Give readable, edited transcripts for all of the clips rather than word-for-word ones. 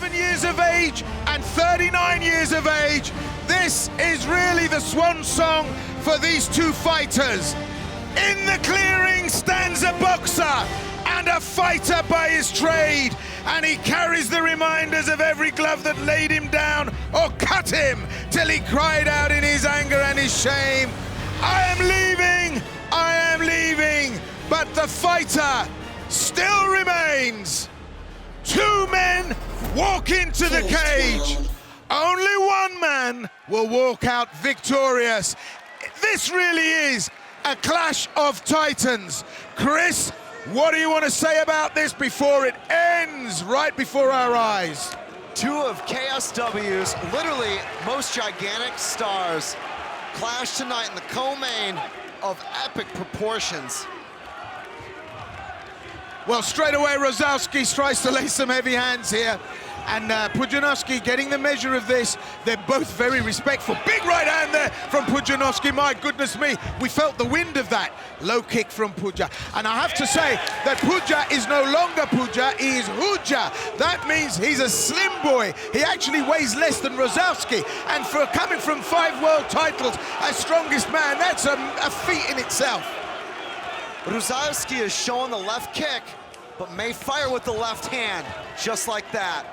37 years of age and 39 years of age. This is really the swan song for these two fighters. In the clearing stands a boxer and a fighter by his trade, and he carries the reminders of every glove that laid him down or cut him till he cried out in his anger and his shame, I am leaving, but the fighter still remains. Two men walk into the cage. Only one man will walk out victorious. This really is a clash of titans. Chris, what do you want to say about this before it ends right before our eyes? Two of KSW's literally most gigantic stars clash tonight in the co-main of epic proportions. Well, straight away, Rozalski tries to lay some heavy hands here. And Pudzianowski getting the measure of this. They're both very respectful. Big right hand there from Pudzianowski. My goodness me, we felt the wind of that. Low kick from Pudja. And I have to say that Pudja is no longer Pudja, he is Huja. That means he's a slim boy. He actually weighs less than Rozalski. And for coming from 5 world titles as strongest man, that's a feat in itself. Rozalski is showing the left kick, but may fire with the left hand, just like that.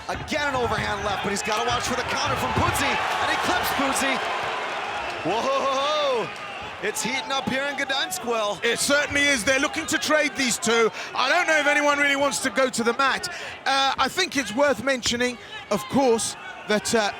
Again, an overhand left, but he's got to watch for the counter from Pudzi, and he clips Pudzi. Whoa, it's heating up here in Gdańsk, Will. It certainly is. They're looking to trade these two. I don't know if anyone really wants to go to the mat. I think it's worth mentioning, of course, that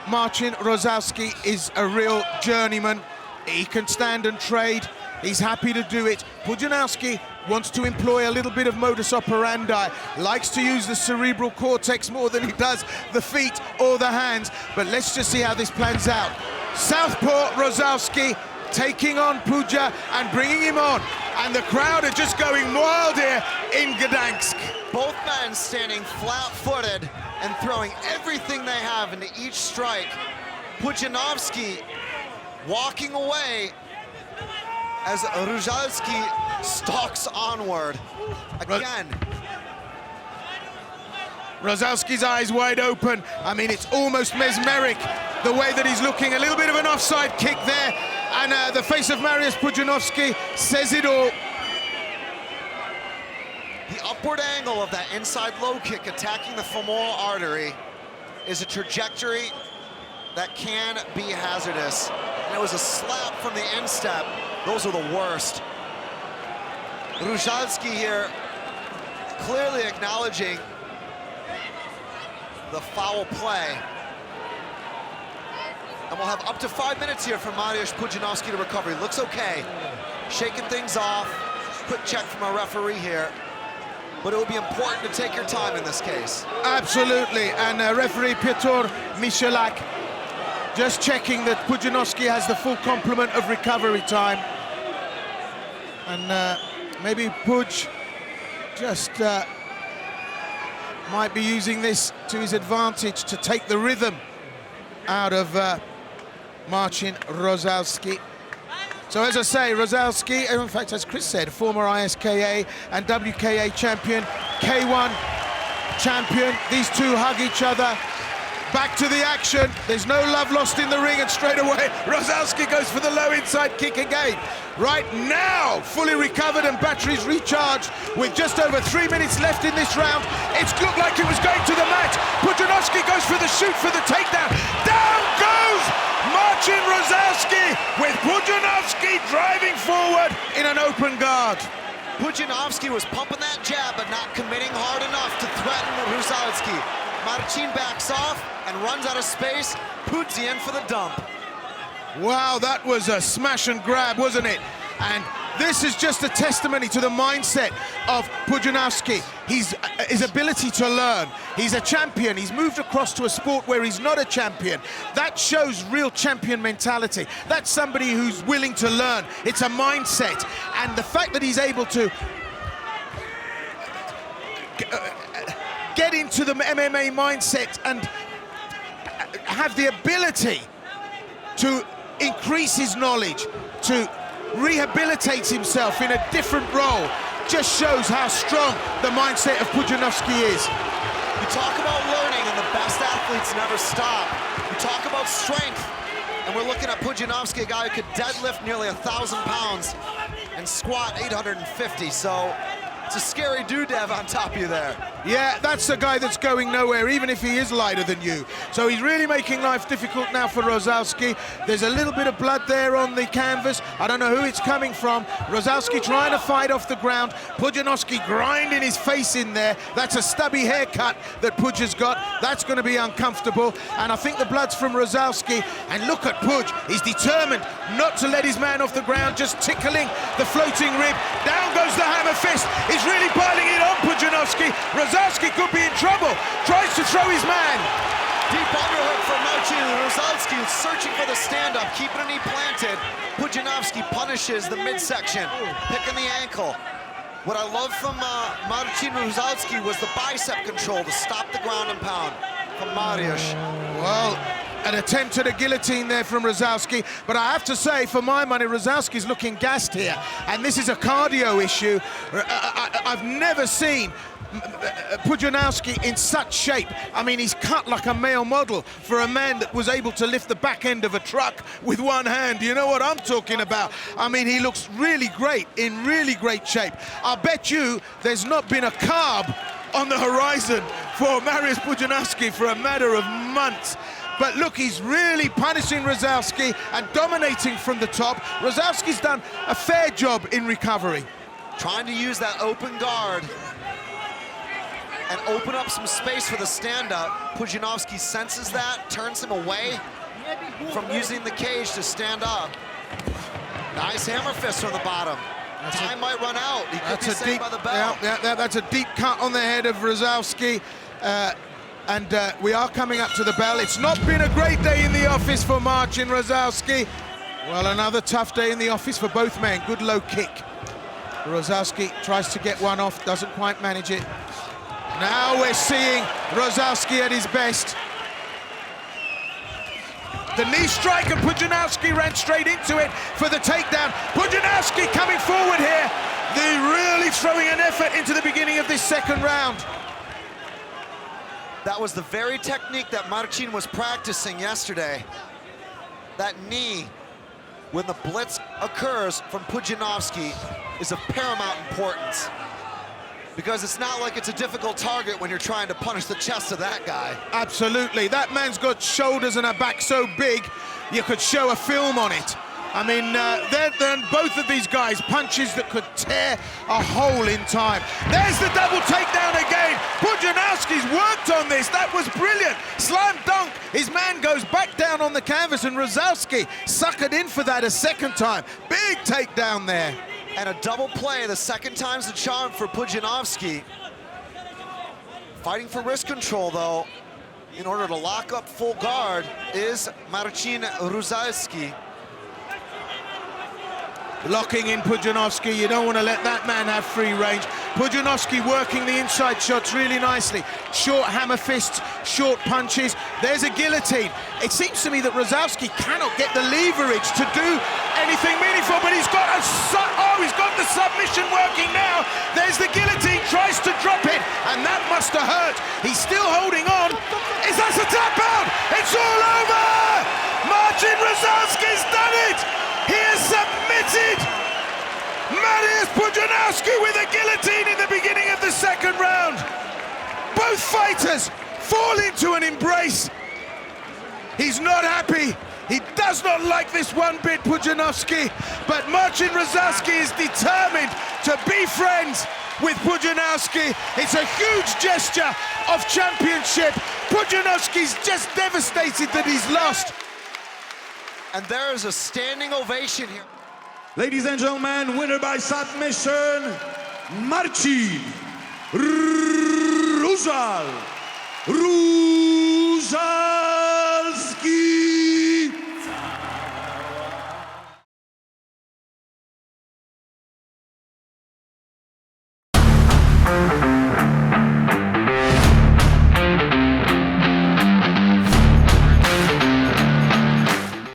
Marcin Rozalski is a real journeyman. He can stand and trade. He's happy to do it. Pudzianowski wants to employ a little bit of modus operandi, likes to use the cerebral cortex more than he does the feet or the hands. But let's just see how this plans out. Southpaw Rozalski taking on Pudja and bringing him on. And the crowd are just going wild here in Gdańsk. Both men standing flat-footed and throwing everything they have into each strike. Pudzianowski walking away as Rozalski stalks onward. Again. Rozalski's eyes wide open. I mean, it's almost mesmeric, the way that he's looking. A little bit of an offside kick there, and the face of Mariusz Pudzianowski says it all. The upward angle of that inside low kick attacking the femoral artery is a trajectory that can be hazardous. And it was a slap from the instep. Those are the worst. Rozalski here clearly acknowledging the foul play. And we'll have up to 5 minutes here for Mariusz Pudzianowski to recover. He looks okay. Shaking things off. Quick check from our referee here. But it will be important to take your time in this case. Absolutely, and referee Piotr Michalak just checking that Pudzianowski has the full complement of recovery time. And maybe Pudj just might be using this to his advantage to take the rhythm out of Marcin Rozalski. So as I say, Rozalski, in fact, as Chris said, former ISKA and WKA champion, K1 champion. These two hug each other. Back to the action. There's no love lost in the ring, and straight away, Rozalski goes for the low inside kick again. Right now, fully recovered and batteries recharged with just over 3 minutes left in this round. It looked like it was going to the mat. Pudzianowski goes for the shoot for the takedown. Down goes Marcin Rozalski with Pudzianowski driving forward in an open guard. Pudzianowski was pumping that jab, but not committing hard enough to threaten Rozalski. Marcin backs off and runs out of space. Pudzi in for the dump. Wow, that was a smash and grab, wasn't it? And this is just a testimony to the mindset of Pudzianowski. His ability to learn. He's a champion. He's moved across to a sport where he's not a champion. That shows real champion mentality. That's somebody who's willing to learn. It's a mindset. And the fact that he's able to get into the MMA mindset and have the ability to increase his knowledge, to rehabilitate himself in a different role, just shows how strong the mindset of Pudzianowski is. You talk athletes never stop. You talk about strength, and we're looking at Pudzianowski, a guy who could deadlift nearly 1,000 pounds and squat 850, so it's a scary doodah on top of you there. Yeah, that's a guy that's going nowhere, even if he is lighter than you. So he's really making life difficult now for Rozalski. There's a little bit of blood there on the canvas. I don't know who it's coming from. Rozalski trying to fight off the ground. Pudzianowski grinding his face in there. That's a stubby haircut that Pudja's got. That's going to be uncomfortable. And I think the blood's from Rozalski. And look at Pudj. He's determined not to let his man off the ground, just tickling the floating rib. Down goes the hammer fist. He's really piling it on Pudzianowski. Rozalski could be in trouble. Tries to throw his man. Deep underhook for Marcin Rozalski, who's searching for the stand-up, keeping a knee planted. Pudzianowski punishes the midsection, picking the ankle. What I love from Marcin Rozalski was the bicep control to stop the ground and pound from Mariusz. Well, an attempt at a guillotine there from Rozalski, but I have to say, for my money, Rozalski's looking gassed here, and this is a cardio issue. I've never seen Pudzianowski in such shape. I mean, he's cut like a male model for a man that was able to lift the back end of a truck with one hand. You know what I'm talking about? I mean, he looks really great, in really great shape. I bet you there's not been a carb on the horizon for Mariusz Pudzianowski for a matter of months. But look, he's really punishing Rozalski and dominating from the top. Rozalski's done a fair job in recovery. Trying to use that open guard and open up some space for the stand-up. Pudzianowski senses that, turns him away from using the cage to stand up. Nice hammer fist from the bottom. Time might run out. He could be saved by the bell. Yeah, that's a deep cut on the head of Rozalski. And we are coming up to the bell. It's not been a great day in the office for Marcin Rozalski. Well, another tough day in the office for both men. Good low kick. Rozalski tries to get one off, doesn't quite manage it. Now we're seeing Rozalski at his best. The knee strike, and Pudzianowski ran straight into it for the takedown. Pudzianowski coming forward here. They're really throwing an effort into the beginning of this second round. That was the very technique that Marcin was practicing yesterday. That knee, when the blitz occurs from Pudzianowski, is of paramount importance. Because it's not like it's a difficult target when you're trying to punish the chest of that guy. Absolutely. That man's got shoulders and a back so big, you could show a film on it. I mean, they're both of these guys, punches that could tear a hole in time. There's the double takedown again. Pudzianowski's worked on this. That was brilliant. Slam dunk. His man goes back down on the canvas, and Rozalski suckered in for that a second time. Big takedown there. And a double play, the second time's the charm for Pudzianowski. Fighting for wrist control, though, in order to lock up full guard, is Marcin Rozalski. Locking in Pudzianowski, you don't want to let that man have free range. Pudzianowski working the inside shots really nicely. Short hammer fists, short punches. There's a guillotine. It seems to me that Rozalski cannot get the leverage to do anything meaningful, but he's got he's got the submission working now. There's the guillotine, tries to drop it, and that must have hurt. He's still holding on. Is that a tap out? It's all over! Marcin Rozalski's done it! He has submitted Mariusz Pudzianowski with a guillotine in the beginning of the second round. Both fighters fall into an embrace. He's not happy. He does not like this one bit, Pudzianowski, but Marcin Rozalski is determined to be friends with Pudzianowski. It's a huge gesture of championship. Pudzianowski's just devastated that he's lost. And there is a standing ovation here. Ladies and gentlemen, winner by submission, Marcin Rozalski.